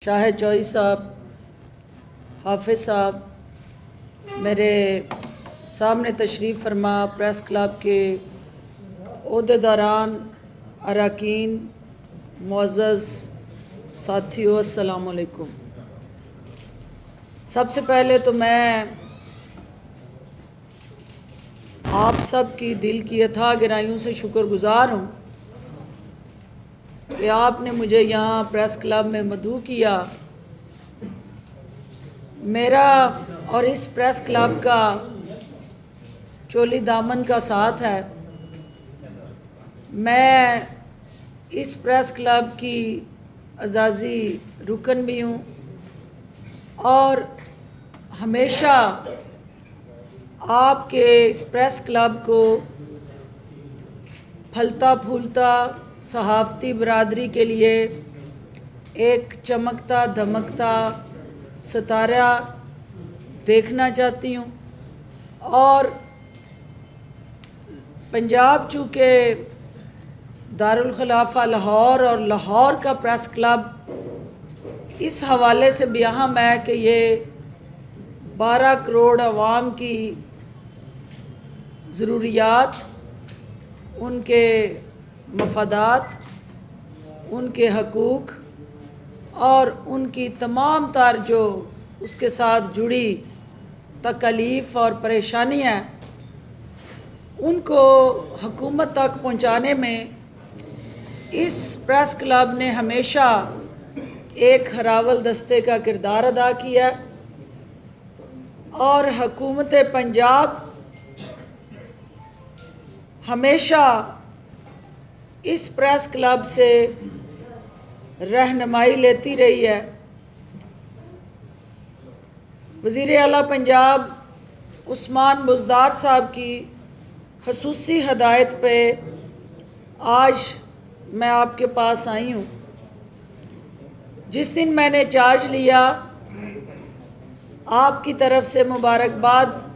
शाहिद चौधरी साहब, हाफिज साहब, मेरे सामने तशरीफ़ फरमा, प्रेस क्लब के ओहदेदारान, अरकान, मुअज़्ज़ज़ साथियों, अस्सलाम वालेकुम। सबसे पहले तो मैं आप सब की दिल की अथाह गहराइयों से शुक्रगुजार हूँ कि आपने मुझे यहाँ प्रेस क्लब में मदऊ किया। मेरा और इस प्रेस क्लब का चोली दामन का साथ है। मैं इस प्रेस क्लब की अज़ाज़ी रुकन भी हूँ और हमेशा आपके इस प्रेस क्लब को फलता फूलता सहाफ़ती बरादरी के लिए एक चमकता धमकता सितारा देखना चाहती हूँ। और पंजाब चूँकि दारुल खिलाफा लाहौर और लाहौर का प्रेस क्लब इस हवाले से भी अहम है कि ये 12 करोड़ अवाम की ज़रूरियात, उनके मफादात, उनके हकूक़ और उनकी तमाम तार जो उसके साथ जुड़ी तकलीफ़ और परेशानियाँ, उनको हुकूमत तक पहुँचाने में इस प्रेस क्लब ने हमेशा एक हरावल दस्ते का किरदार अदा किया और हुकूमत पंजाब हमेशा इस प्रेस क्लब से रहनुमाई लेती रही है। वज़ीर आला पंजाब उस्मान बुज़दार साहब की ख़ुसूसी हदायत पे आज मैं आपके पास आई हूँ। जिस दिन मैंने चार्ज लिया, आपकी तरफ से मुबारकबाद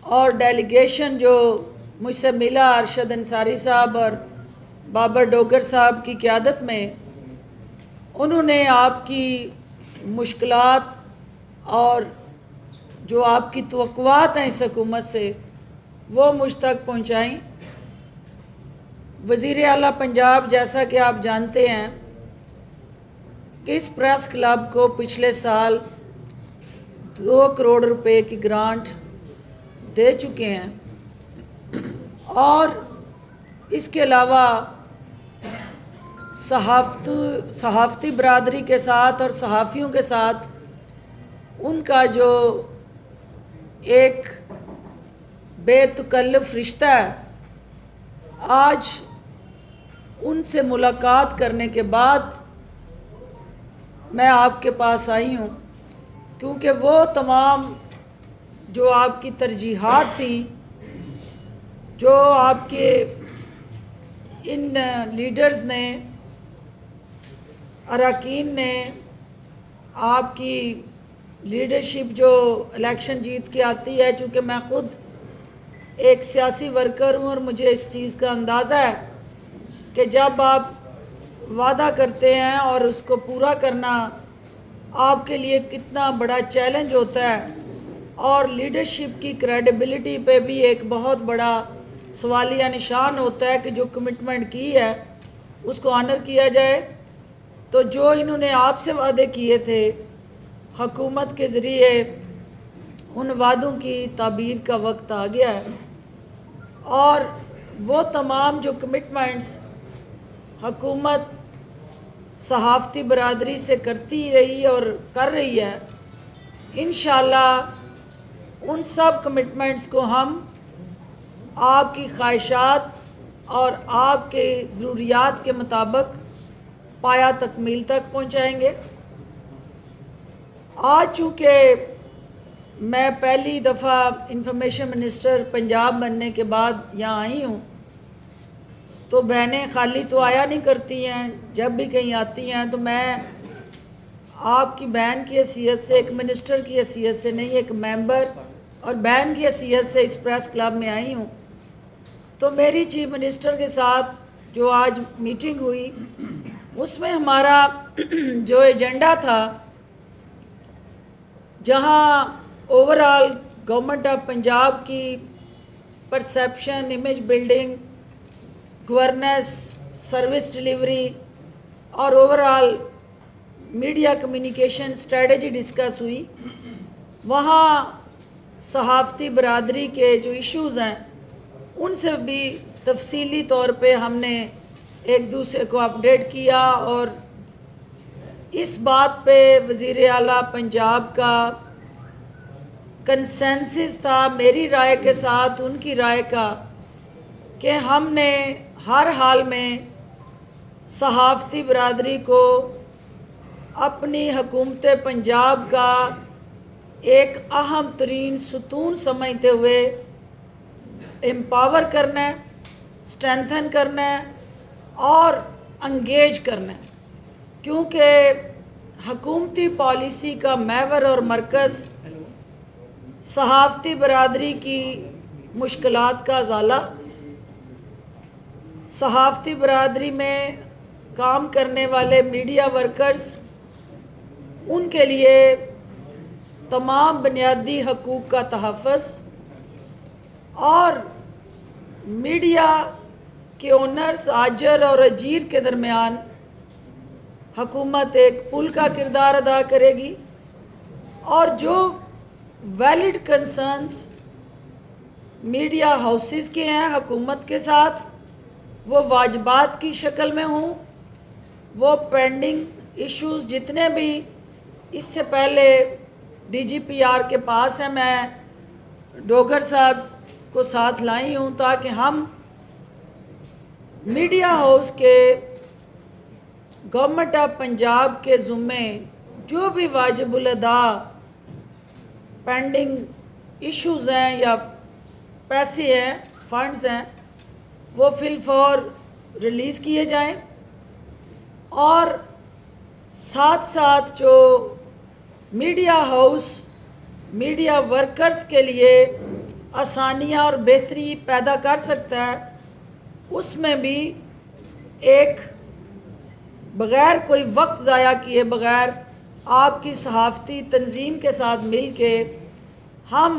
और डेलीगेशन जो मुझसे मिला, अरशद अंसारी साहब और बाबर डोगर साहब की क़यादत में, उन्होंने आपकी मुश्किलात और जो आपकी तवक्कुआत हैं इस हुकूमत से, वो मुझ तक पहुँचाई। वज़ीर आला पंजाब, जैसा कि आप जानते हैं कि इस प्रेस क्लब को पिछले साल 2 करोड़ रुपए की ग्रांट दे चुके हैं और इसके अलावा सहाफ़ती बरादरी के साथ और सहाफ़ियों के साथ उनका जो एक बेतकल्लुफ़ रिश्ता है, आज उनसे मुलाकात करने के बाद मैं आपके पास आई हूँ, क्योंकि वो तमाम जो आपकी तरजीहात थी, जो आपके इन लीडर्स ने, अरकान ने, आपकी लीडरशिप जो इलेक्शन जीत के आती है, चूँकि मैं ख़ुद एक सियासी वर्कर हूँ और मुझे इस चीज़ का अंदाज़ा है कि जब आप वादा करते हैं और उसको पूरा करना आपके लिए कितना बड़ा चैलेंज होता है और लीडरशिप की क्रेडिबिलिटी पे भी एक बहुत बड़ा सवालिया निशान होता है कि जो कमिटमेंट की है उसको ऑनर किया जाए। तो जो इन्होंने आपसे वादे किए थे, हुकूमत के ज़रिए उन वादों की ताबीर का वक्त आ गया है और वो तमाम जो कमिटमेंट्स हुकूमत सहाफ़ती बरादरी से करती रही और कर रही है, इंशाअल्लाह उन सब कमिटमेंट्स को हम आपकी ख्वाहिशात और आपके ज़रूरियात के मुताबिक पाया तकमील तक पहुँचाएँगे। आज चूँकि मैं पहली दफ़ा इंफॉर्मेशन मिनिस्टर पंजाब बनने के बाद यहाँ आई हूँ, तो बहनें खाली तो आया नहीं करती हैं, जब भी कहीं आती हैं तो मैं आपकी बहन की हैसियत से, एक मिनिस्टर की हैसियत से नहीं, एक मेंबर और बहन की हैसियत से इस प्रेस क्लब में आई हूँ। तो मेरी चीफ मिनिस्टर के साथ जो आज मीटिंग हुई, उसमें हमारा जो एजेंडा था, जहां ओवरऑल गवर्नमेंट ऑफ पंजाब की perception, image building, governance, service delivery और overall media communication strategy discuss हुई, वहाँ सहाफ़ती बरादरी के जो इश्यूज़ हैं उनसे भी तफसीली तौर पे हमने एक दूसरे को अपडेट किया और इस बात पे वज़ीर आला पंजाब का कंसेंसस था, मेरी राय के साथ उनकी राय का, कि हमने हर हाल में सहाफ़ती बरादरी को अपनी हुकूमत पंजाब का एक अहम तरीन सुतून समझते हुए एम्पावर करना है, स्ट्रेंथन करना है और अंगेज करना है, क्योंकि हुकूमती पॉलिसी का महवर और मरकज़ सहाफ़ती बरादरी की मुश्किलात का ज़ाला, सहाफ़ती बरादरी में काम करने वाले मीडिया वर्कर्स, उनके लिए तमाम बुनियादी हकूक़ का तहफ़्फ़ुज़ और मीडिया के ओनर्स, आजर और अजीर के दरमियान हुकूमत एक पुल का किरदार अदा करेगी और जो वैलिड कंसर्न्स मीडिया हाउसेस के हैं हुकूमत के साथ, वो वाजबात की शक्ल में हों, वो पेंडिंग इश्यूज़ जितने भी इससे पहले DGPR के पास है, मैं डोगर साहब को साथ लाई हूँ ताकि हम मीडिया हाउस के गवर्नमेंट ऑफ पंजाब के ज़ुम्मे जो भी वाजिबुल अदा पेंडिंग इश्यूज़ हैं या पैसे हैं, फंड्स हैं, वो फिलफौर रिलीज़ किए जाएं और साथ साथ जो मीडिया हाउस मीडिया वर्कर्स के लिए आसानियाँ और बेहतरी पैदा कर सकता है, उसमें भी एक बग़ैर कोई वक्त ज़ाया किए बग़ैर आपकी सहाफ़ती तंजीम के साथ मिल के हम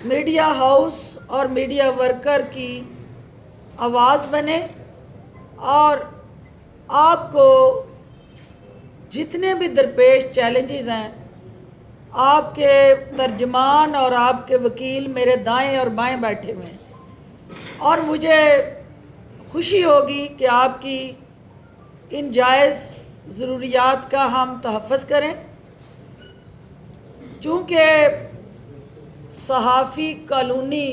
मीडिया हाउस और मीडिया वर्कर की आवाज़ बने और आपको जितने भी दरपेश चैलेंजेस हैं, आपके तर्जमान और आपके वकील मेरे दाएं और बाएं बैठे हुए हैं और मुझे खुशी होगी कि आपकी इन जायज़ ज़रूरियात का हम तहफ़्फ़ुज़ करें, चूँकि सहाफ़ी कॉलोनी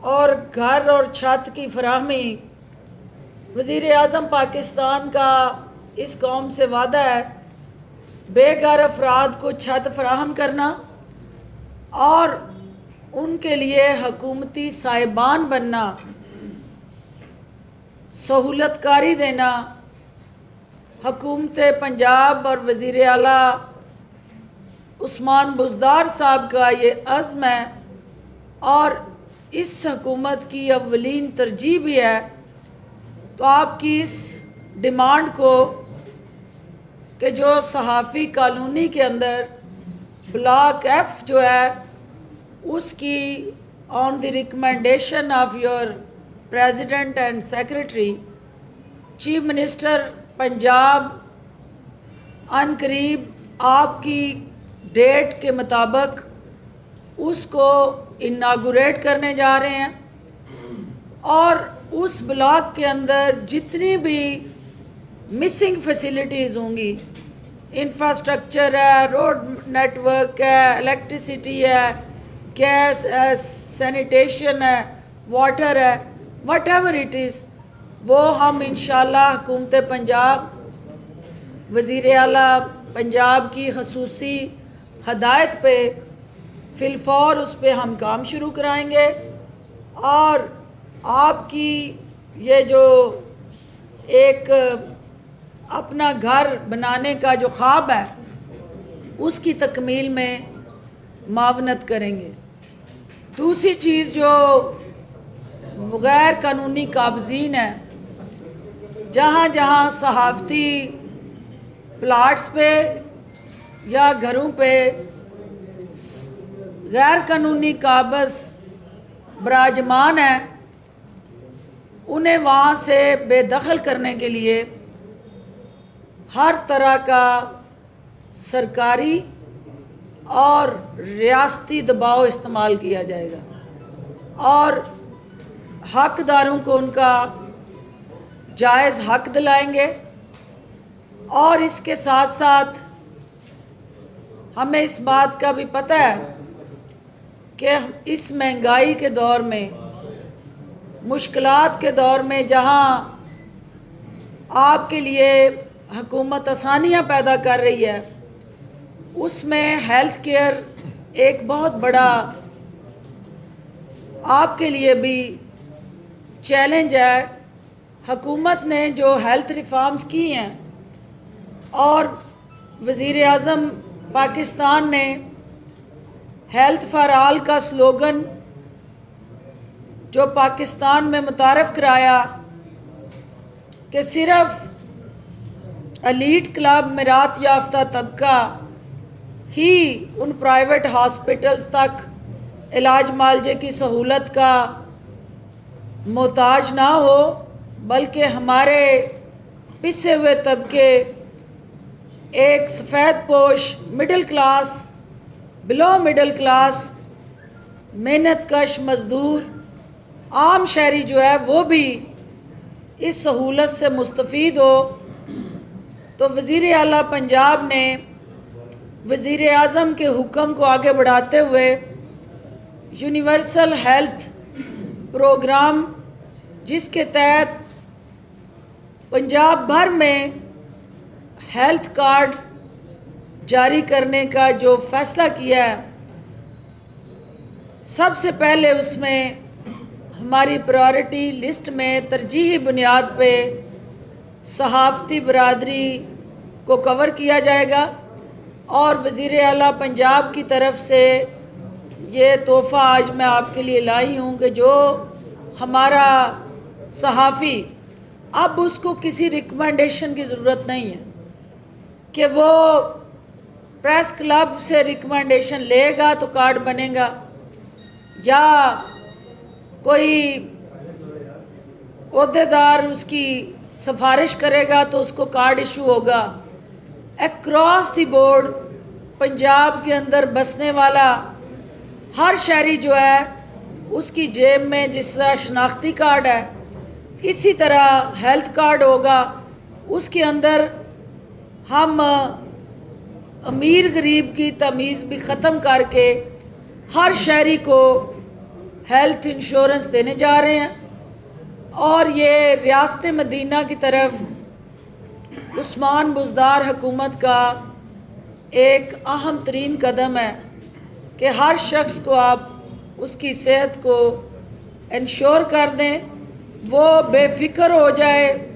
और घर और छत की फराहमी वज़ीर आज़म पाकिस्तान का इस कौम से वादा है, बेघर अफराद को छत फराहम करना और उनके लिए हुकूमती साहिबान बनना, सहूलतकारी देना। हुकूमत पंजाब और वज़ीर आला उस्मान बुज़दार साहब का ये अज़्म है और इस हुकूमत की अव्वलीन तरजीह भी है। तो आपकी इस डिमांड को कि जो सहाफ़ी कॉलोनी के अंदर ब्लॉक F जो है उसकी on the recommendation of your president and secretary chief minister Punjab अनकरीब आपकी डेट के मुताबिक उसको इनागुरेट करने जा रहे हैं और उस ब्लॉक के अंदर जितनी भी मिसिंग फैसिलिटीज़ होंगी, इंफ्रास्ट्रक्चर है, रोड नेटवर्क है, इलेक्ट्रिसिटी है, गैस है, सैनिटेशन है, वाटर है, वट एवर इट इज़, वो हम इंशाल्लाह हुकूमत पंजाब वज़ीर आला पंजाब की खसूसी हदायत पे फिलफौर उस पर हम काम शुरू कराएंगे और आपकी ये जो एक अपना घर बनाने का जो ख्वाब है उसकी तकमील में मावनत करेंगे। दूसरी चीज़ जो गैर कानूनी काबज़ीन है जहाँ जहाँ सहाफ़ती प्लाट्स पे या घरों पे गैर कानूनी काबज़ बराजमान है, उन्हें वहाँ से बेदखल करने के लिए हर तरह का सरकारी और रियासती दबाव इस्तेमाल किया जाएगा और हकदारों को उनका जायज़ हक दिलाएंगे। और इसके साथ साथ हमें इस बात का भी पता है कि इस महंगाई के दौर में, मुश्किलात के दौर में, जहां आपके लिए हुकूमत आसानियां पैदा कर रही है, उसमें हेल्थ केयर एक बहुत बड़ा आपके लिए भी चैलेंज है। हुकूमत ने जो हेल्थ रिफॉर्म्स की हैं और वज़ीर आज़म पाकिस्तान ने हेल्थ फॉर ऑल का स्लोगन जो पाकिस्तान में मुतारफ़ कराया कि सिर्फ एलीट क्लब मिरात याफ्ता तबका ही उन प्राइवेट हॉस्पिटल्स तक इलाज मालजे की सहूलत का मोहताज ना हो, बल्कि हमारे पिसे हुए तबके, एक सफ़ेद पोश middle class, below middle class, मेहनत कश मज़दूर, आम शहरी जो है वो भी इस सहूलत से मुस्तफ़ीद हो। तो वज़ीर आला पंजाब ने वज़ीर आज़म के हुक्म को आगे बढ़ाते हुए यूनिवर्सल हेल्थ प्रोग्राम, जिसके तहत पंजाब भर में हेल्थ कार्ड जारी करने का जो फैसला किया है, सबसे पहले उसमें हमारी प्रायोरिटी लिस्ट में तरजीही बुनियाद पे सहाफ़ती बरादरी को कवर किया जाएगा। और वज़ीर आला पंजाब की तरफ से ये तोहफ़ा आज मैं आपके लिए लाई हूँ कि जो हमारा सहाफ़ी, अब उसको किसी रिकमेंडेशन की ज़रूरत नहीं है कि वो प्रेस क्लब से रिकमेंडेशन लेगा तो कार्ड बनेगा, या कोई ओहदेदार उसकी सिफारिश करेगा तो उसको कार्ड इशू होगा। अक्रॉस द बोर्ड पंजाब के अंदर बसने वाला हर शहरी जो है, उसकी जेब में जिस तरह शनाख्ती कार्ड है, इसी तरह हेल्थ कार्ड होगा। उसके अंदर हम अमीर गरीब की तमीज़ भी ख़त्म करके हर शहरी को हेल्थ इंश्योरेंस देने जा रहे हैं। और ये रियासत मदीना की तरफ उस्मान बुज़दार हुकूमत का एक अहम तरीन कदम है कि हर शख्स को आप उसकी सेहत को इंश्योर कर दें, वो बेफिक्र हो जाए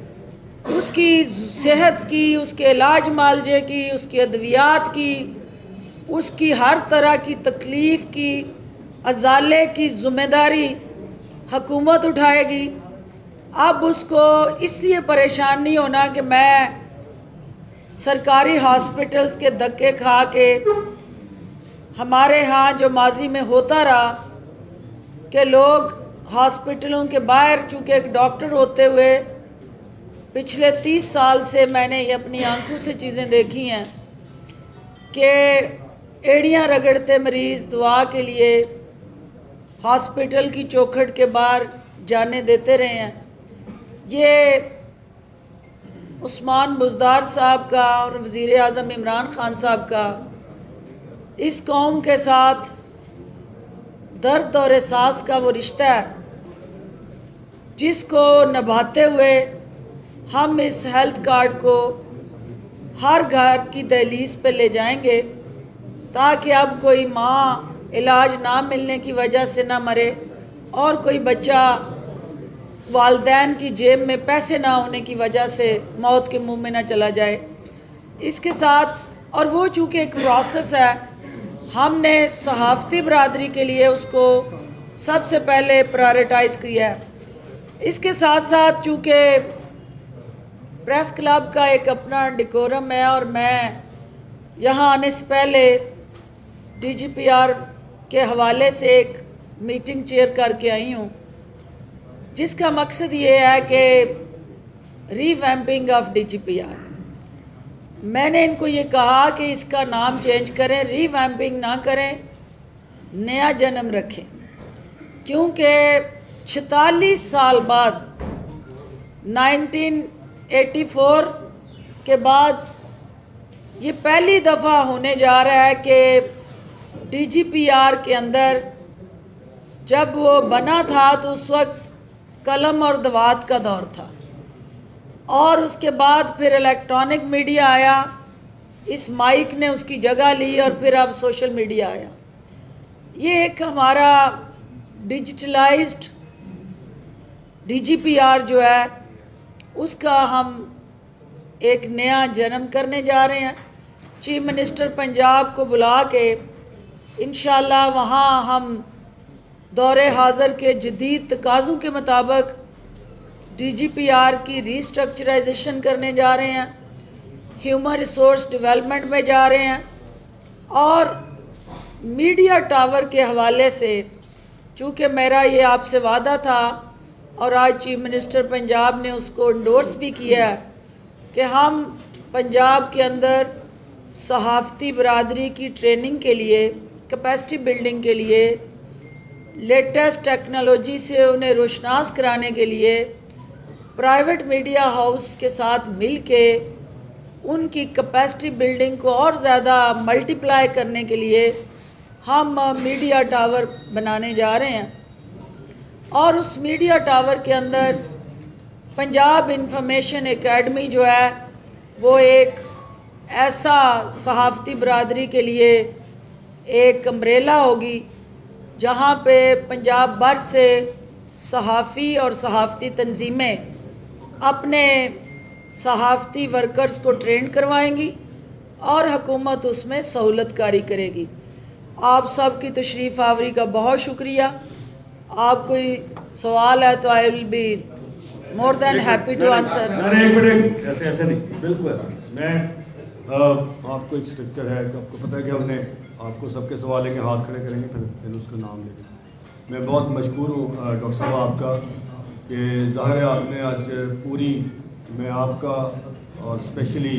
उसकी सेहत की, उसके इलाज मालजे की, उसकी अद्वियात की, उसकी हर तरह की तकलीफ़ की, अजाले की ज़िम्मेदारी हुकूमत उठाएगी। अब उसको इसलिए परेशान नहीं होना कि मैं सरकारी हॉस्पिटल्स के धक्के खा के, हमारे यहाँ जो माजी में होता रहा कि लोग हॉस्पिटलों के बाहर, चूँकि एक डॉक्टर होते हुए पिछले 30 साल से मैंने ये अपनी आंखों से चीज़ें देखी हैं कि एड़ियाँ रगड़ते मरीज़ दुआ के लिए हॉस्पिटल की चौखट के बाहर जाने देते रहे हैं। ये उस्मान बुज़दार साहब का और वज़ीर आज़म इमरान खान साहब का इस कौम के साथ दर्द और एहसास का वो रिश्ता है जिसको निभाते हुए हम इस हेल्थ कार्ड को हर घर की दहलीज पे ले जाएंगे, ताकि अब कोई माँ इलाज ना मिलने की वजह से ना मरे और कोई बच्चा वालदैन की जेब में पैसे ना होने की वजह से मौत के मुंह में ना चला जाए। इसके साथ, और वो चूँकि एक प्रोसेस है, हमने सहाफ़ती बरादरी के लिए उसको सबसे पहले प्रायोरिटाइज़ किया है। इसके साथ साथ चूँकि प्रेस क्लब का एक अपना डिकोरम है और मैं यहाँ आने से पहले DGPR के हवाले से एक मीटिंग चेयर करके आई हूँ, जिसका मकसद ये है कि रीवैम्पिंग ऑफ DGPR। मैंने इनको ये कहा कि इसका नाम चेंज करें, रीवैम्पिंग ना करें, नया जन्म रखें, क्योंकि 46 साल बाद 1984 के बाद ये पहली दफ़ा होने जा रहा है कि DGPR के अंदर, जब वो बना था तो उस वक्त कलम और दवात का दौर था, और उसके बाद फिर इलेक्ट्रॉनिक मीडिया आया, इस माइक ने उसकी जगह ली, और फिर अब सोशल मीडिया आया। ये एक हमारा डिजिटलाइज्ड DGPR जो है उसका हम एक नया जन्म करने जा रहे हैं। चीफ मिनिस्टर पंजाब को बुला के इंशाल्लाह वहाँ हम दौरे हाज़र के जदीद तकाज़ों के मुताबिक DGPR की रीस्ट्रक्चराइजेशन करने जा रहे हैं, ह्यूमन रिसोर्स डेवलपमेंट में जा रहे हैं, और मीडिया टावर के हवाले से चूँकि मेरा ये आपसे वादा था और आज चीफ मिनिस्टर पंजाब ने उसको इंडोर्स भी किया है कि हम पंजाब के अंदर सहाफ़ती बरादरी की ट्रेनिंग के लिए, कैपेसिटी बिल्डिंग के लिए, लेटेस्ट टेक्नोलॉजी से उन्हें रोशनास कराने के लिए प्राइवेट मीडिया हाउस के साथ मिल के उनकी कैपेसिटी बिल्डिंग को और ज़्यादा मल्टीप्लाई करने के लिए हम मीडिया टावर बनाने जा रहे हैं। और उस मीडिया टावर के अंदर पंजाब इंफॉर्मेशन एकेडमी जो है वो एक ऐसा सहाफ़ती बरादरी के लिए एक अम्ब्रेला होगी, जहाँ पे पंजाब भर से सहाफ़ी और सहाफ़ती तंजीमें अपने सहाफ़ती वर्कर्स को ट्रेन करवाएंगी और हुकूमत उसमें सहूलतकारी करेगी। आप सब की तशरीफ़ आवरी का बहुत शुक्रिया। आप कोई सवाल है तो I will be more than happy to answer. एक मिनट, ऐसे नहीं, बिल्कुल मैं आपको एक स्ट्रक्चर है, आपको पता है कि हमने आपको सबके सवाल लेंगे, हाथ खड़े करेंगे, फिर उसका नाम लेंगे। मैं बहुत मशहूर हूँ डॉक्टर साहब आपका कि ज़ाहिर है आपने आज पूरी, मैं आपका और स्पेशली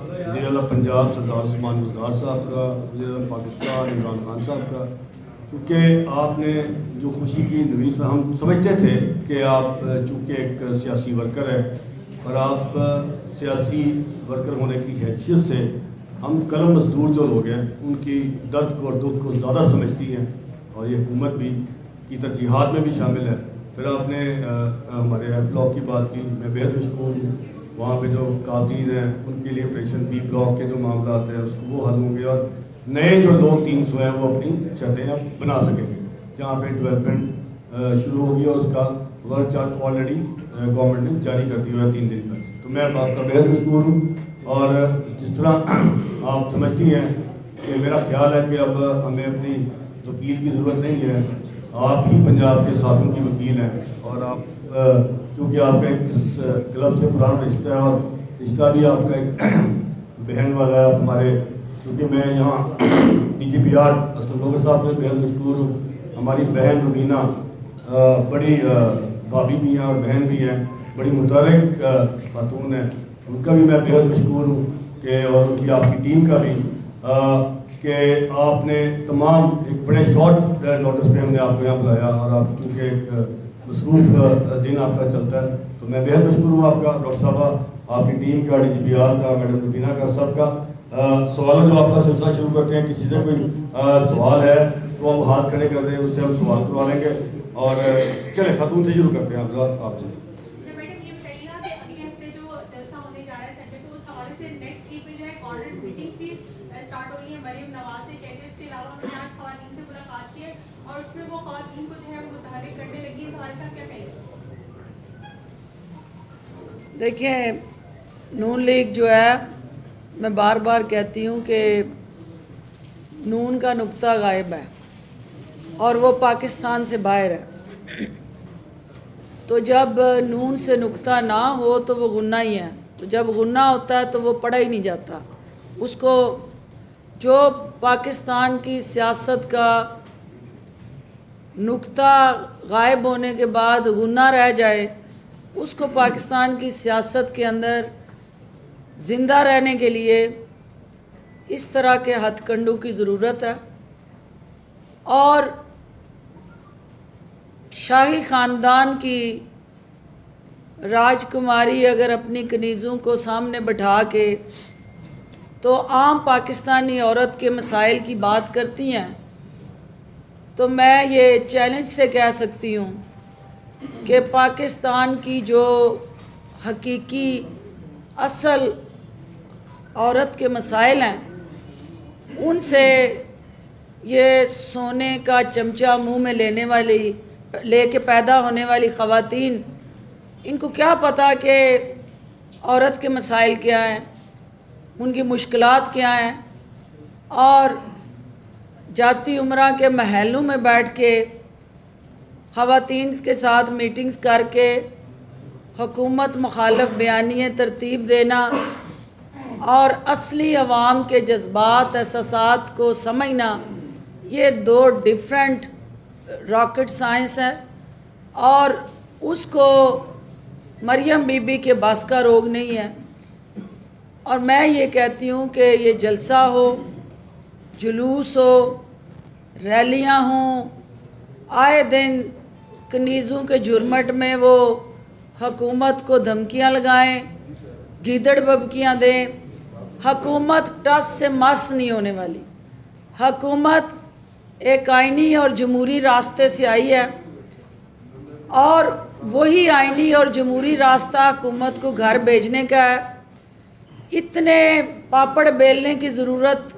वज़ीर आला पंजाब सरदार उस्मान बुज़दार साहब का, वज़ीर आला पाकिस्तान इमरान खान साहब का, क्योंकि आपने जो खुशी की नवीस, हम समझते थे कि आप चूँकि एक सियासी वर्कर है और आप सियासी वर्कर होने की हैसियत से हम कलम मजदूर जो लोग हैं उनकी दर्द को और दुख को ज़्यादा समझती हैं, और ये हुकूमत भी की तरजीहात में भी शामिल है। फिर आपने हमारे हेल्थ ब्लॉक की बात की, मैं बेहद मशहूर हूँ, वहाँ पे जो काबीन हैं उनके लिए ऑपरेशन बी ब्लॉक के जो मामला आते हैं उसको वो हल होंगे, और नए जो लोग 300 हैं वो अपनी छतें अब बना सकेंगे, जहाँ पे डेवलपमेंट शुरू होगी, और उसका वर्क चार्ट ऑलरेडी गवर्नमेंट ने जारी कर दिया है 3 दिन तक। तो मैं आपका बेहद मशहूर हूँ, और जिस तरह आप समझती हैं कि मेरा ख्याल है कि अब हमें अपनी वकील की ज़रूरत नहीं है, आप ही पंजाब के साथों की वकील हैं, और आप चूँकि आपका एक क्लब से पुराना रिश्ता है और रिश्ता भी आपका एक बहन वाला है, आप हमारे, क्योंकि मैं यहाँ DGPR असलम लोगर साहब में बेहद मशहूर हूँ, हमारी बहन रुबीना बड़ी भाभी भी हैं और बहन भी हैं, बड़ी मुतहरिक खातून है, उनका भी मैं बेहद मशहूर हूँ कि, और उनकी आपकी टीम का भी कि आपने तमाम एक बड़े शॉर्ट नोटिस पे हमने आपको यहाँ बुलाया, और आप चूँकि एक मसरूफ़ दिन आपका चलता है, तो मैं बेहद मशहूर हूँ आपका डॉक्टर साहब, आपकी टीम का, DGPR का, मैडम रुबीना का, सबका। सवाल जो आपका सिलसिला शुरू करते हैं, किसी से कोई सवाल है तो आप हाथ खड़े कर दें, उससे हम सवाल करवा लेंगे, और चले खातून से शुरू करते हैं आपसे। और उसमें वो ख़वातीन को जो है वो मुतहरिक करने लगी, इस हवाले से आप क्या कहेंगे? देखिए, नून लीग जो है, मैं बार बार कहती हूँ कि नून का नुक्ता गायब है और वो पाकिस्तान से बाहर है। तो जब नून से नुक्ता ना हो तो वो गुनाह ही है। तो जब गुन्ना होता है तो वो पढ़ा ही नहीं जाता। उसको जो पाकिस्तान की सियासत का नुक्ता गायब होने के बाद गुन्ना रह जाए, उसको पाकिस्तान की सियासत के अंदर ज़िंदा रहने के लिए इस तरह के हथकंडों की ज़रूरत है। और शाही ख़ानदान की राजकुमारी अगर अपनी कनीज़ों को सामने बैठा के तो आम पाकिस्तानी औरत के मसाइल की बात करती हैं, तो मैं ये चैलेंज से कह सकती हूँ कि पाकिस्तान की जो हकीकी असल औरत के मसाइल हैं, उनसे ये सोने का चमचा मुंह में लेके पैदा होने वाली ख़वातीन, इनको क्या पता कि औरत के मसाइल क्या हैं, उनकी मुश्किलात क्या हैं। और जाती उम्रा के महलों में बैठ के ख़वातीन के साथ मीटिंग्स करके हुकूमत मुखालफ बयानिए तरतीब देना और असली अवाम के जज्बात एहसासात को समझना, ये दो डिफरेंट रॉकेट साइंस है। और उसको मरियम बीबी के बस का रोग नहीं है। और मैं ये कहती हूँ कि ये जलसा हो, जुलूस हो, रैलियाँ हों, आए दिन कनीज़ों के जुर्मट में वो हुकूमत को धमकियाँ लगाएं, गीदड़ बबकियाँ दें। हुकूमत टस से मस नहीं होने वाली। हुकूमत एक आइनी और जमहूरी रास्ते से आई है और वही आइनी और जमहूरी रास्ता हुकूमत को घर भेजने का है। इतने पापड़ बेलने की ज़रूरत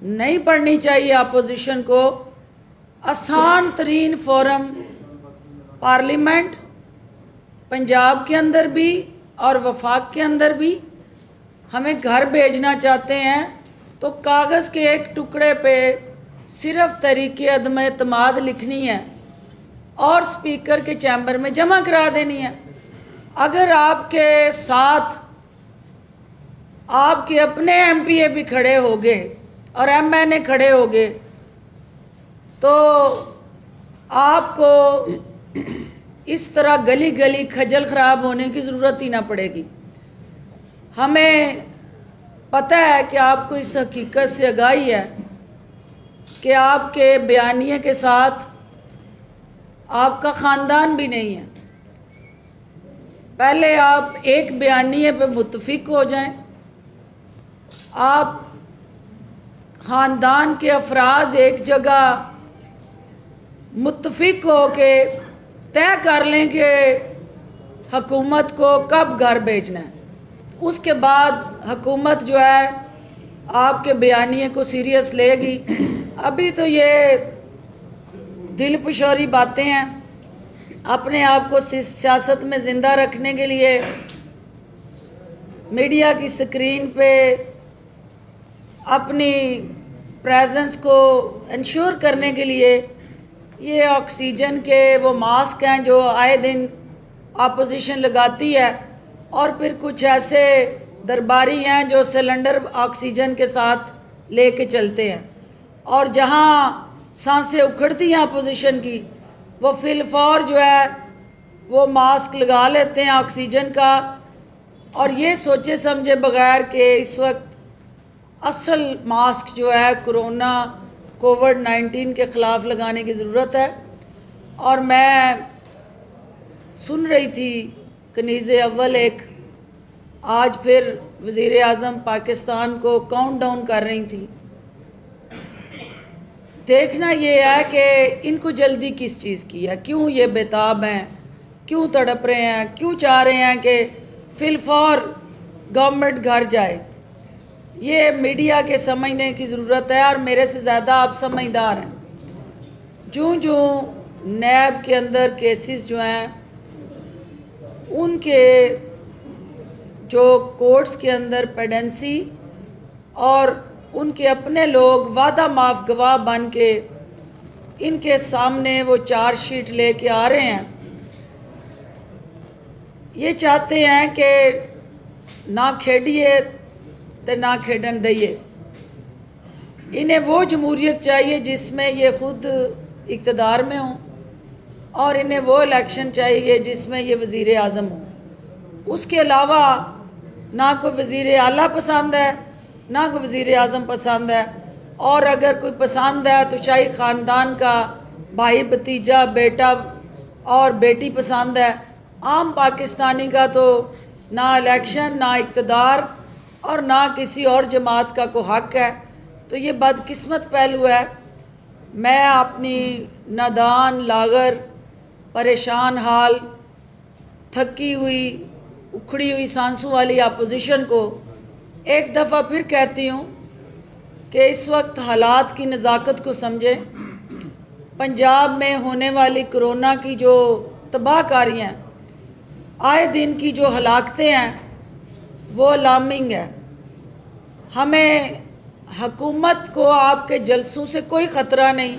नहीं पड़नी चाहिए अपोजिशन को। आसान तरीन फोरम पार्लियामेंट, पंजाब के अंदर भी और वफाक के अंदर भी। हमें घर भेजना चाहते हैं तो कागज़ के एक टुकड़े पे सिर्फ तहरीक अदम एतमाद लिखनी है और स्पीकर के चैम्बर में जमा करा देनी है। अगर आपके साथ आपके अपने एमपीए भी खड़े हो गए और एमएनए खड़े हो गए तो आपको इस तरह गली गली खजल खराब होने की ज़रूरत ही ना पड़ेगी। हमें पता है कि आपको इस हकीकत से आगाही है कि आपके बयानिए के साथ आपका ख़ानदान भी नहीं है। पहले आप एक बयानिए पे मुत्तफिक हो जाएं। आप ख़ानदान के अफराद एक जगह मुत्तफिक हो के तय कर लें कि हुकूमत को कब घर भेजना है। उसके बाद हुकूमत जो है आपके बयानिए को सीरियस लेगी। अभी तो ये दिल पशोरी बातें हैं। अपने आप को सियासत में ज़िंदा रखने के लिए मीडिया की स्क्रीन पे अपनी प्रेजेंस को इंश्योर करने के लिए ये ऑक्सीजन के वो मास्क हैं जो आए दिन अपोजिशन लगाती है, और फिर कुछ ऐसे दरबारी हैं जो सिलेंडर ऑक्सीजन के साथ लेके चलते हैं, और जहां सांसें उखड़ती हैं अपोजिशन की, वो फिलफौर जो है वो मास्क लगा लेते हैं ऑक्सीजन का, और ये सोचे समझे बगैर कि इस वक्त असल मास्क जो है कोरोना कोविड-19 के ख़िलाफ़ लगाने की ज़रूरत है। और मैं सुन रही थी कनीज़े अव्वल एक आज फिर वज़ीर आज़म पाकिस्तान को काउंट डाउन कर रही थी। देखना ये है कि इनको जल्दी किस चीज़ की है, क्यों ये बेताब हैं, क्यों तड़प रहे हैं, क्यों चाह रहे हैं कि फिलफौर गवर्नमेंट घर जाए। ये मीडिया के समझने की ज़रूरत है, और मेरे से ज़्यादा आप समझदार हैं। जो नैब के अंदर केसेस जो हैं उनके जो कोर्ट्स के अंदर पेडेंसी और उनके अपने लोग वादा माफ गवाह बन के इनके सामने वो चार्जशीट लेके आ रहे हैं। ये चाहते हैं कि ना खेडिए तो ना खेडन दइए। इन्हें वो जमहूरियत चाहिए जिसमें ये खुद इक़्तिदार में हों, और इन्हें वो इलेक्शन चाहिए जिसमें ये वज़ीर आज़म हो। उसके अलावा ना कोई वज़ीर आला पसंद है, ना कोई वज़ीर आज़म पसंद है, और अगर कोई पसंद है तो शाही ख़ानदान का भाई भतीजा बेटा और बेटी पसंद है। आम पाकिस्तानी का तो ना इलेक्शन, ना इक़्तिदार और ना किसी और जमात का कोई हक है। तो ये बदकिस्मत पहलू है। मैं अपनी नादान, लागर, परेशान हाल, थकी हुई, उखड़ी हुई सांसों वाली अपोजिशन को एक दफ़ा फिर कहती हूँ कि इस वक्त हालात की नज़ाकत को समझें। पंजाब में होने वाली कोरोना की जो तबाहकारियाँ हैं, आए दिन की जो हलाकतें हैं, वो अलार्मिंग है। हमें हुकूमत को आपके जलसों से कोई ख़तरा नहीं।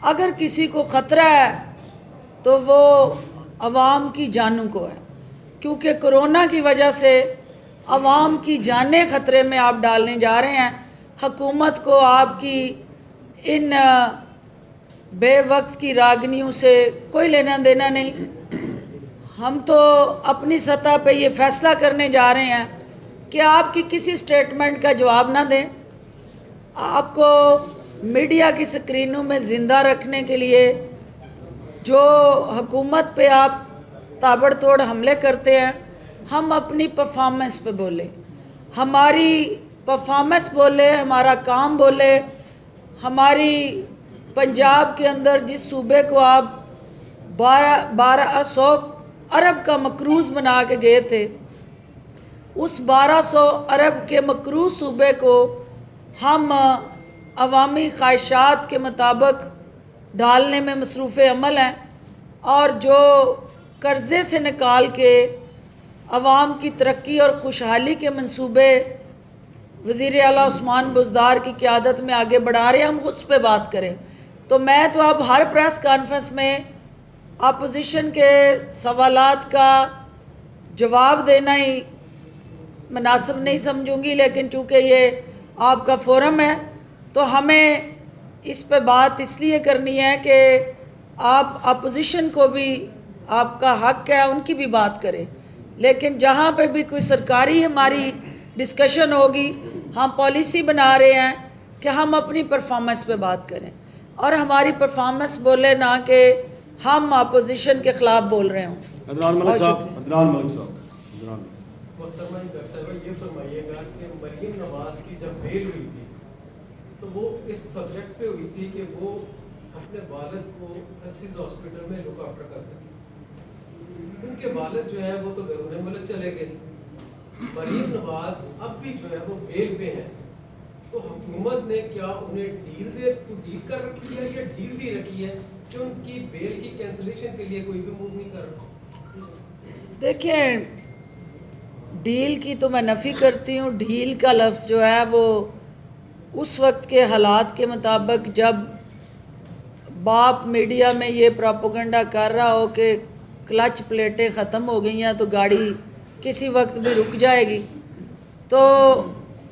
अगर किसी को ख़तरा है तो वो अवाम की जानों को है, क्योंकि कोरोना की वजह से अवाम की जानें ख़तरे में आप डालने जा रहे हैं। हुकूमत को आपकी इन बेवक्त की रागनियों से कोई लेना देना नहीं। हम तो अपनी सतह पे ये फैसला करने जा रहे हैं कि आपकी किसी स्टेटमेंट का जवाब ना दें। आपको मीडिया की स्क्रीनों में ज़िंदा रखने के लिए जो हुकूमत पे आप ताबड़तोड़ हमले करते हैं, हम अपनी परफॉर्मेंस पे बोले, हमारी परफॉर्मेंस बोले, हमारा काम बोले। हमारी पंजाब के अंदर जिस सूबे को आप 1200 अरब का मकरूज़ बना के गए थे, उस 1200 अरब के मकरूज़ सूबे को हम अवामी ख्वाहिशात के मुताबिक डालने में मसरूफ़ अमल हैं, और जो कर्ज़े से निकाल के अवाम की तरक्की और खुशहाली के मंसूबे वज़ीर आला उस्मान बुज़दार की क़यादत में आगे बढ़ा रहे हैं, हम उस पर बात करें। तो मैं तो अब हर प्रेस कॉन्फ्रेंस में अपोजिशन के सवालात का जवाब देना ही मुनासिब नहीं समझूंगी, लेकिन चूँकि ये आपका फोरम है तो हमें इस पे बात इसलिए करनी है कि आप अपोजिशन को भी आपका हक है, उनकी भी बात करें। लेकिन जहाँ पे भी कोई सरकारी हमारी डिस्कशन होगी, हम पॉलिसी बना रहे हैं कि हम अपनी परफॉर्मेंस पे बात करें, और हमारी परफॉर्मेंस बोले, ना कि हम अपोजिशन के खिलाफ बोल रहे हों। अदनान मलिक साहब, ये फरमाइएगा कि मरियम नवाज की जब बेल हुई थी तो वो इस सब्जेक्ट पे हुई थी कि वो अपने वालिद को सक्सेस हॉस्पिटल में लुक आफ्टर कर सके। उनके वालिद जो है वो तो बैरून मुल्क चले गए। मरियम नवाज अब भी जो है वो बेल पे है, तो हुकूमत ने क्या उन्हें डील कर रखी है या डील दी रखी है कि उनकी बेल की कैंसिलेशन के लिए कोई भी मूव नहीं कर रहा? देखिए, डील की तो मैं नफ़ी करती हूँ। डील का लफ्ज़ जो है वो उस वक्त के हालात के मुताबिक, जब बाप मीडिया में ये प्रोपेगेंडा कर रहा हो कि क्लच प्लेटें ख़त्म हो गई हैं तो गाड़ी किसी वक्त भी रुक जाएगी, तो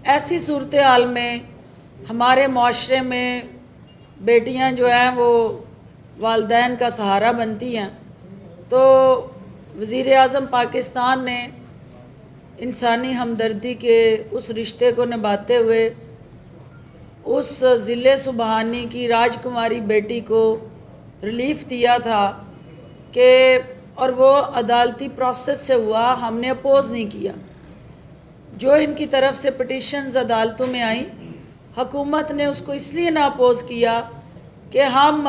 ऐसी सूरत हाल में हमारे माशरे में बेटियां जो हैं वो वालदैन का सहारा बनती हैं। तो वज़ीर आज़म पाकिस्तान ने इंसानी हमदर्दी के उस रिश्ते को निभाते हुए उस ज़िले सुबहानी की राजकुमारी बेटी को रिलीफ दिया था कि, और वो अदालती प्रोसेस से हुआ, हमने अपोज़ नहीं किया। जो इनकी तरफ से पिटिशंस अदालतों में आई, हुकूमत ने उसको इसलिए ना अपोज़ किया कि हम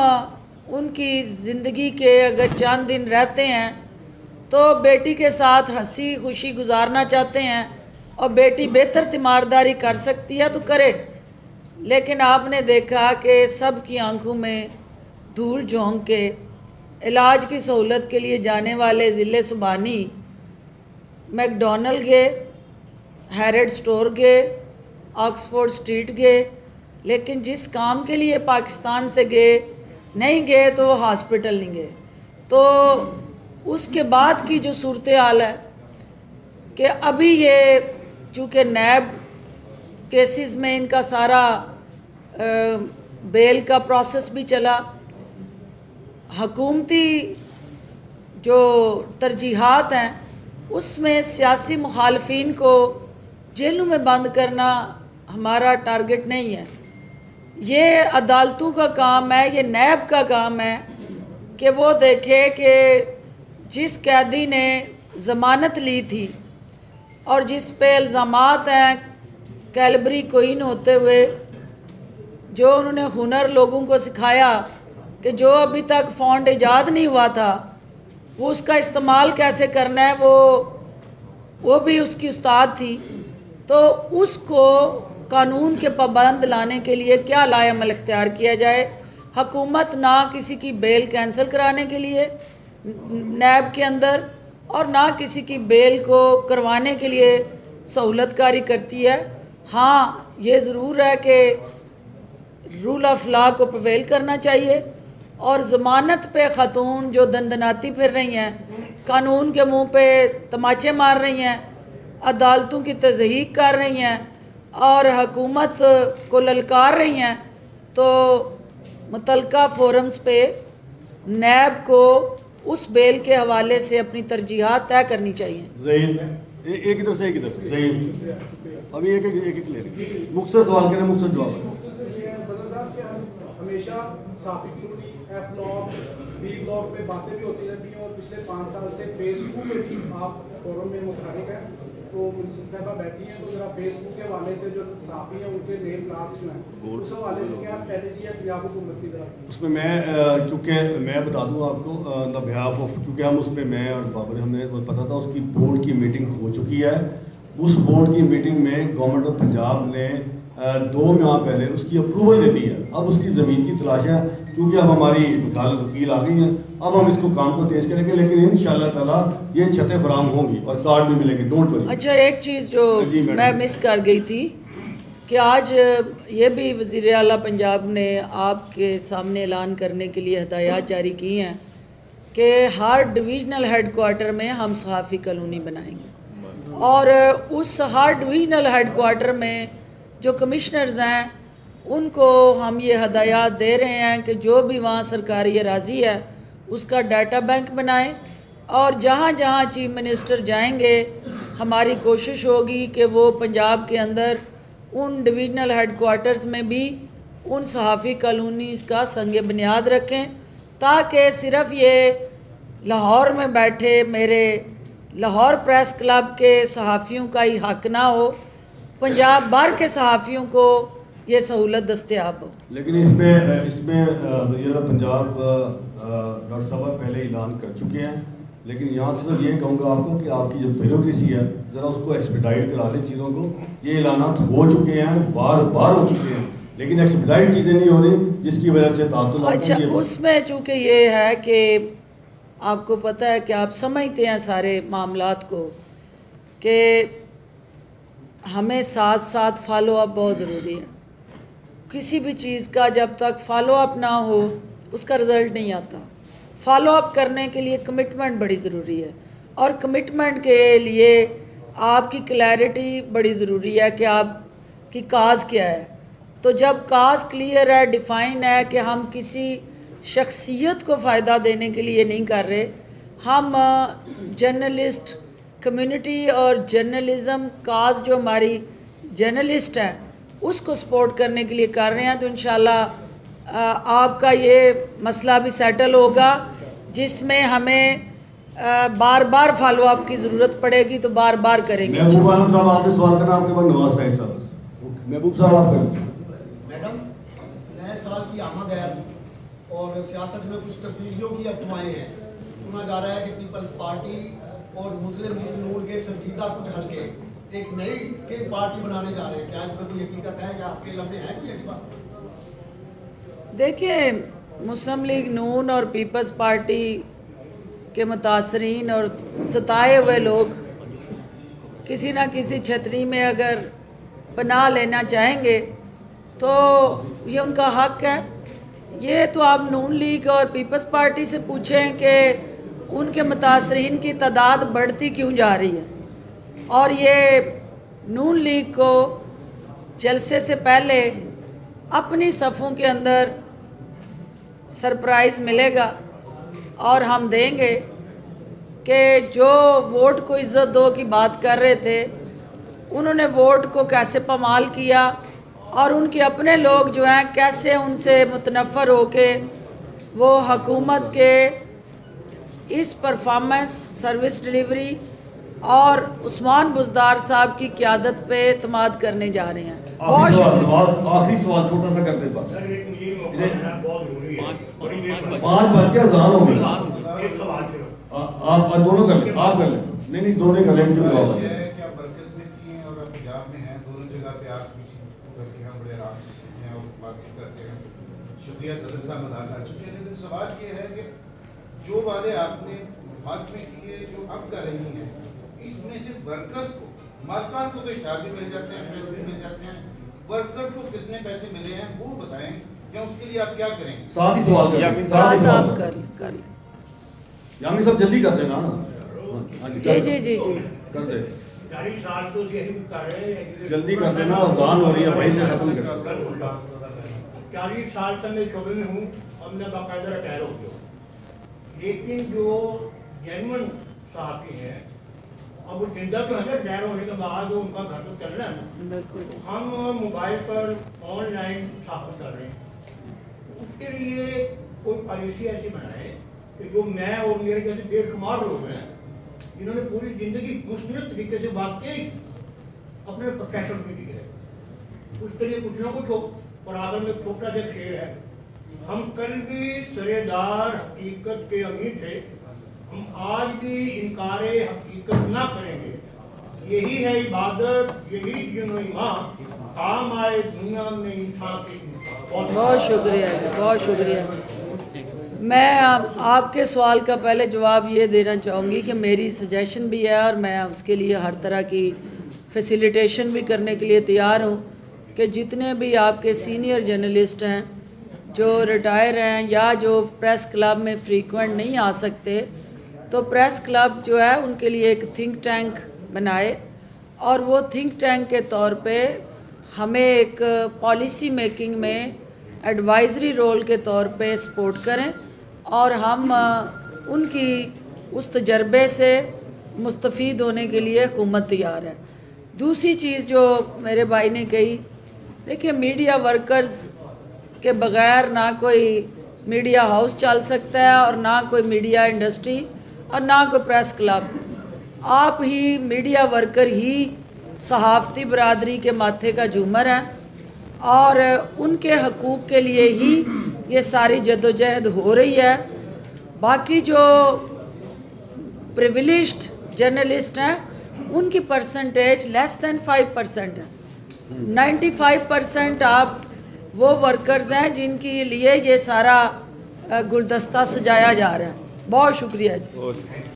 उनकी ज़िंदगी के अगर चंद दिन रहते हैं तो बेटी के साथ हंसी खुशी गुजारना चाहते हैं, और बेटी बेहतर तीमारदारी कर सकती है तो करे। लेकिन आपने देखा कि सब की आंखों में धूल झोंक के इलाज की सहूलत के लिए जाने वाले ज़िले सुबहानी मैकडॉनल्ड गए, हैरेड स्टोर गए, ऑक्सफोर्ड स्ट्रीट गए, लेकिन जिस काम के लिए पाकिस्तान से गए नहीं गए तो वो हॉस्पिटल नहीं गए। तो उसके बाद की जो सूरत हाल है कि अभी ये चूँकि नैब केसेस में इनका सारा बेल का प्रोसेस भी चला, हकूमती जो तरजीहात हैं उसमें सियासी मुखालफिन को जेलों में बंद करना हमारा टारगेट नहीं है। ये अदालतों का काम है, ये नैब का काम है कि वो देखे कि जिस कैदी ने ज़मानत ली थी और जिस पे इल्ज़ामात हैं कैलबरी क्वीन होते हुए, जो उन्होंने हुनर लोगों को सिखाया कि जो अभी तक फ़ॉन्ट ईजाद नहीं हुआ था वो उसका इस्तेमाल कैसे करना है, वो भी उसकी उस्ताद थी। तो उसको कानून के पाबंद लाने के लिए क्या लाएअमल इख्तियार किया जाए। हुकूमत ना किसी की बेल कैंसिल कराने के लिए नैब के अंदर और ना किसी की बेल को करवाने के लिए सहूलतकारी करती है। हाँ, ये ज़रूर है कि रूल ऑफ लॉ को प्रवेल करना चाहिए और ज़मानत पे ख़ातून जो दंदनाती फिर रही हैं, कानून के मुंह पे तमाचे मार रही हैं, अदालतों की तज़हीक कर रही हैं और हुकूमत को ललकार रही हैं, तो मुतलका फोरम्स पे नैब को उस बेल के हवाले से अपनी तरजीहात तय करनी चाहिए। एक इधर से अभी एक ले रही मुख्तर सवाल करें, मुख्तर जवाब। सदर साहब के हमेशा साफी colony F block B block पे बातें भी होती रहती हैं और पिछले 5 साल से फेसबुक पे भी आप फोरम में मुतहरिक हैं, तो मिनिस्टर साहबा बैठी हैं, तो जरा फेसबुक के हवाले से जो साफी हैं उनके नेम प्लाट्स जो हैं उस हवाले से क्या स्ट्रेटजी है पंजाब हुकूमत की तरफ? उसमें मैं चूँकि मैं बता दूँ आपको द बिहाफ ऑफ, क्योंकि हम उसमें मैं और बाबर हमें पता था उसकी बोर्ड की मीटिंग हो चुकी है। उस बोर्ड की मीटिंग में गवर्नमेंट ऑफ पंजाब ने 2 माह पहले उसकी अप्रूवल दे दी है। अब उसकी ज़मीन की तलाश है, क्योंकि अब हमारी वकील आ गई हैं, अब हम इसको काम को तेज़ करेंगे, लेकिन इंशाअल्लाह ताला ये छतें फराम होंगी और कार्ड भी मिलेंगे, डोंट वरी। अच्छा, एक चीज़ जो मैं मिस कर गई थी कि आज ये भी वज़ीर आला पंजाब ने आपके सामने ऐलान करने के लिए हदायत जारी की हैं कि हर डिवीज़नल हेडक्वार्टर में हम सहाफ़ी कॉलोनी बनाएंगे और उस हर डिवीज़नल हेडक्वार्टर में जो कमिश्नर्स हैं उनको हम ये हदायत दे रहे हैं कि जो भी वहाँ सरकारी अराज़ी है उसका डाटा बैंक बनाएं और जहाँ जहाँ चीफ मिनिस्टर जाएंगे हमारी कोशिश होगी कि वो पंजाब के अंदर उन डिवीज़नल हेडक्वार्टर्स में भी उन सहाफ़ी कॉलोनीज़ का संग बुनियाद रखें, ताकि सिर्फ ये लाहौर में बैठे मेरे लाहौर प्रेस क्लब के सहाफ़ियों का ही हक ना हो, पंजाब भर के सहाफ़ियों को ये सहूलत दस्तयाब हो। लेकिन इसमें पंजाब डॉक्टर साहब पहले ऐलान कर चुके हैं, लेकिन यहाँ सिर्फ ये कहूँगा आपको कि आपकी जो ब्यूरोक्रेसी है ज़रा उसको एक्सपेडाइट करा लें चीज़ों को। ये ऐलानात हो चुके हैं, बार हो चुके हैं, लेकिन एक्सपेडाइट चीज़ें नहीं हो रही, जिसकी वजह से तातुल। अच्छा, उसमें चूँकि ये है कि आपको पता है कि आप समझते हैं सारे मामलात को कि हमें साथ साथ फॉलो अप बहुत ज़रूरी है। किसी भी चीज़ का जब तक फॉलो अप ना हो उसका रिज़ल्ट नहीं आता। फॉलो अप करने के लिए कमिटमेंट बड़ी ज़रूरी है और कमिटमेंट के लिए आपकी क्लैरिटी बड़ी ज़रूरी है कि आपकी काज क्या है। तो जब काज क्लियर है, डिफ़ाइन है कि हम किसी शख्सियत को फ़ायदा देने के लिए नहीं कर रहे, हम जर्नलिस्ट कम्युनिटी और जर्नलिज़म काज जो हमारी जर्नलिस्ट हैं उसको सपोर्ट करने के लिए कर रहे हैं, तो इंशाल्लाह आपका ये मसला भी सेटल होगा, जिसमें हमें बार बार फॉलो अप की ज़रूरत पड़ेगी तो बार बार करेंगे। महबूब आलम साहब, आपने सवाल करना, आपके पास नवाज साहिब साहब। महबूब साहब आप करें। मैडम, नए साल की आमद है और सियासत में कुछ तब्दीलियों की अफवाहें हैं। सुना जा रहा है कि पीपल्स पार्टी और मुस्लिम लीग नून के संजीदा कुछ हल्के एक नई के पार्टी बनाने जा रहे हैं, क्या इसमें कोई हकीकत है या आपके लम्बे है कोई ऐसी बात? देखिए, मुस्लिम लीग नून और पीपल्स पार्टी के मुतासरीन और सताए हुए लोग किसी ना किसी छतरी में अगर पनाह लेना चाहेंगे तो ये उनका हक है। ये तो आप नून लीग और पीपल्स पार्टी से पूछें कि उनके मुतासरीन की तादाद बढ़ती क्यों जा रही है। और ये नून लीग को जलसे से पहले अपनी सफ़ों के अंदर सरप्राइज़ मिलेगा और हम देंगे कि जो वोट को इज़्ज़त दो की बात कर रहे थे, उन्होंने वोट को कैसे पामाल किया और उनके अपने लोग जो हैं कैसे उनसे मुतनफ़र होके वो हुकूमत के इस परफॉर्मेंस, सर्विस डिलीवरी और उस्मान बुज़दार साहब की क़यादत पे एतमाद करने जा रहे हैं। आखिरी सवाल छोटा सा करते बस। 5 बज के अज़ान हो गई। आप दोनों कर लें, आप कर लें। नहीं दोनों कर लें। क्या बरकत में किए और पंजाब में हैं, दोनों जगह पे आप करते हैं, बड़े आराम से हैं और बातचीत करते हैं। शुक्रिया सदर साहब अदा कर चुके हैं, लेकिन सवाल ये है कि जो वादे आपने वफाक में किए, जो अब कर रही हैं, इसमें से वर्कर्स को, मालकान को तो इश्तार भी मिल जाते हैं, पैसे मिल जाते हैं, वर्कर्स को कितने पैसे मिले हैं वो बताएं, या उसके लिए आप क्या करेंगे? साथ ही सवाल कर लें। यामिन साहब जल्दी कर देना। जी कर दे। 40 साल तो यही कर रहे हैं, जल्दी कर देना, अज़ान हो रही है, वहीं से खत्म कर। 40 साल तक मैं शोबे में हूँ, अब मैं बाकायदा रिटायर हो गया। लेकिन जो जेन्युइन साहबी हैं, अब वो जिंदा तो है ना, रिटायर होने के बाद वो उनका घर तो चल रहा है ना, हम मोबाइल पर ऑनलाइन साबित कर रहे हैं। उसके लिए कोई पॉलिसी ऐसी बनाए कि जो मैं और मेरे जैसे बेशुमार लोग हैं जिन्होंने पूरी जिंदगी मुश्किल तरीके से वाकई अपने प्रोफेशन में दी है, उसके लिए कुछ ना कुछ हो। और आगे में छोटा सा शेर है, हम कल भी सरेदार हकीकत के अमीर थे, हम आज भी इनकारे हकीकत ना करेंगे। यही है इबादत, यही दीन ईमान, काम आए दुनिया में इंसान की। बहुत शुक्रिया, बहुत शुक्रिया। मैं आपके सवाल का पहले जवाब ये देना चाहूँगी कि मेरी सजेशन भी है और मैं उसके लिए हर तरह की फैसिलिटेशन भी करने के लिए तैयार हूँ कि जितने भी आपके सीनियर जर्नलिस्ट हैं जो रिटायर हैं या जो प्रेस क्लब में फ्रीक्वेंट नहीं आ सकते, तो प्रेस क्लब जो है उनके लिए एक थिंक टैंक बनाए और वो थिंक टैंक के तौर पे हमें एक पॉलिसी मेकिंग में एडवाइजरी रोल के तौर पे सपोर्ट करें और हम उनकी उस तजर्बे से मुस्तफ़ीद होने के लिए हुकूमत तैयार है। दूसरी चीज़ जो मेरे भाई ने कही, देखिए मीडिया वर्कर्स के बग़ैर ना कोई मीडिया हाउस चल सकता है और ना कोई मीडिया इंडस्ट्री और ना कोई प्रेस क्लब। आप ही मीडिया वर्कर ही सहाफ़ती बरादरी के माथे का झूमर है और उनके हकूक़ के लिए ही ये सारी जद्दोजहद हो रही है। बाकी जो प्रिविलेज्ड जर्नलिस्ट हैं उनकी परसेंटेज लेस दैन 5% है। 95% आप वो वर्कर्स हैं जिनके लिए ये सारा गुलदस्ता सजाया जा रहा है। बहुत शुक्रिया जी।